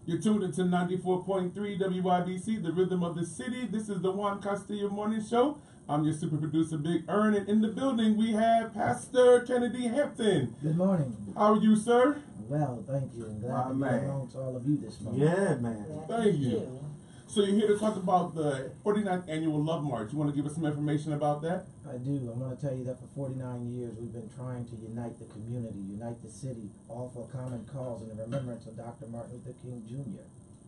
You're tuned into 94.3 WYBC, the rhythm of the city. This is the Juan Castillo Morning Show. I'm your super producer, Big Ern, and in the building we have Pastor Kennedy Hampton. Good morning. How are you, sir? Well, thank you, and glad to be along to all of you this morning. Yeah, man. Thank you. So you're here to talk about the 49th Annual Love March. You want to give us some information about that? I do. I want to tell you that for 49 years we've been trying to unite the community, unite the city, all for a common cause in the remembrance of Dr. Martin Luther King Jr.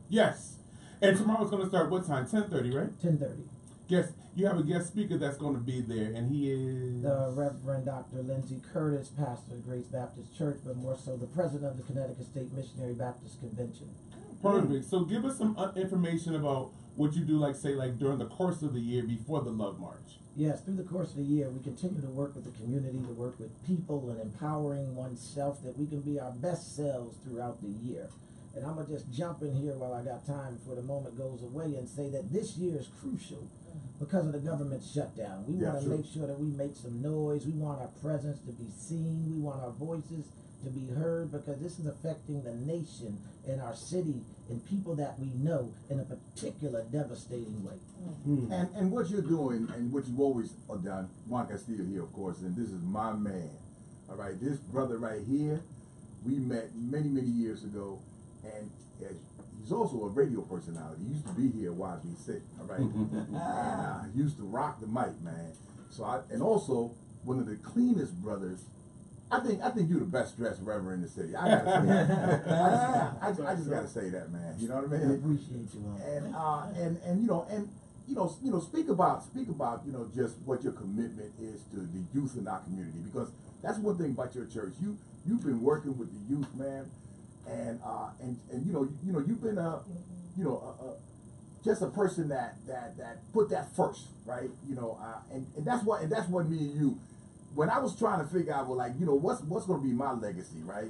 Yes. And tomorrow's going to start what time? 10:30, right? 10:30. Yes. You have a guest speaker that's going to be there, and he is... The Reverend Dr. Lindsay Curtis, pastor of Grace Baptist Church, but more so the president of the Connecticut State Missionary Baptist Convention. Perfect. So give us some information about what you do, like say, like during the course of the year before the Love March. Yes, through the course of the year, we continue to work with the community, to work with people and empowering oneself that we can be our best selves throughout the year. And I'm going to just jump in here while I got time before the moment goes away and say that this year is crucial because of the government shutdown. We want to make sure that we make some noise. We want our presence to be seen. We want our voices to be heard, because this is affecting the nation and our city and people that we know in a particular devastating way. And what you're doing, and what you've always done, Juan Castillo here, of course, and this is my man. All right, this brother right here, we met many, many years ago, and he's also a radio personality. He used to be here at YBC, all right? And he used to rock the mic, man. So and also one of the cleanest brothers. I think you're the best dressed reverend in the city. I gotta say that. I just gotta say that, man. You know what I mean? I appreciate you all. And speak about just what your commitment is to the youth in our community, because that's one thing about your church. You've been working with the youth, man, and you've been just a person that put that first, right? And that's what me and you. When I was trying to figure out, what's going to be my legacy, right?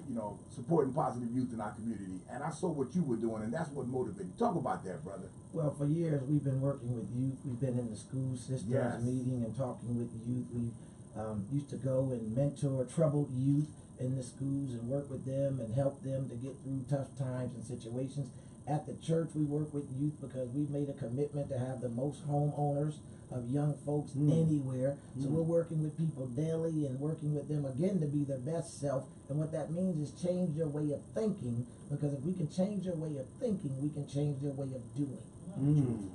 Supporting positive youth in our community, and I saw what you were doing, and that's what motivated. Talk about that, brother. Well, for years we've been working with youth. We've been in the school systems, meeting and talking with youth. We used to go and mentor troubled youth in the schools and work with them and help them to get through tough times and situations. At the church, we work with youth because we've made a commitment to have the most homeowners of young folks anywhere. So we're working with people daily and working with them again to be their best self. And what that means is change their way of thinking, because if we can change their way of thinking, we can change their way of doing.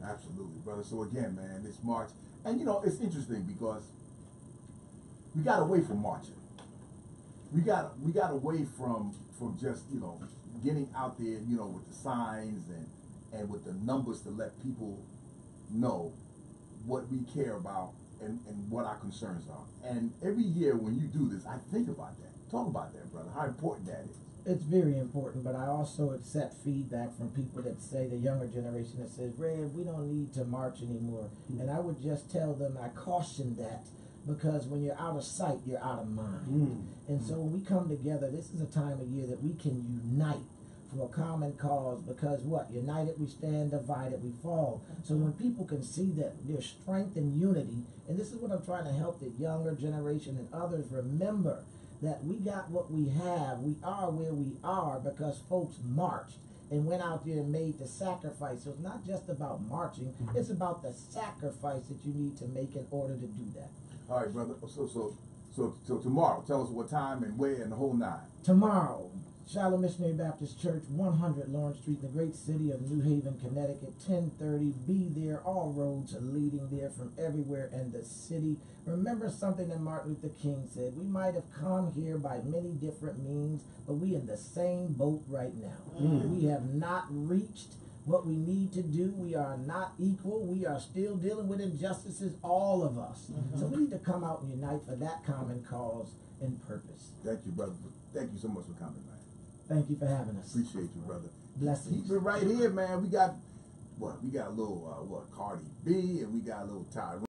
Absolutely, brother. So again, man, this march, and it's interesting because we got away from marching. We got away from just getting out there, with the signs and with the numbers to let people know what we care about and what our concerns are. And every year when you do this, I think about that. Talk about that, brother, how important that is. It's very important, but I also accept feedback from people that say, the younger generation that says, Rev, we don't need to march anymore. And I would just tell them, I caution that, because when you're out of sight, you're out of mind. And so when we come together, this is a time of year that we can unite for a common cause, because united we stand, divided we fall. So when people can see that there's strength in unity, and this is what I'm trying to help the younger generation and others remember, that we got what we have. We are where we are because folks marched and went out there and made the sacrifice. So it's not just about marching, it's about the sacrifice that you need to make in order to do that. All right, brother. So tomorrow, tell us what time and where and the whole nine. Tomorrow, Shiloh Missionary Baptist Church, 100 Lawrence Street, in the great city of New Haven, Connecticut, 10:30. Be there. All roads are leading there from everywhere in the city. Remember something that Martin Luther King said. We might have come here by many different means, but we in the same boat right now. We have not reached what we need to do. We are not equal. We are still dealing with injustices, all of us. So we need to come out and unite for that common cause and purpose. Thank you, brother. Thank you so much for coming, man. Thank you for having us. Appreciate you, brother. Blessings. Keep it right here, man. We got a little Cardi B, and we got a little Tyrone.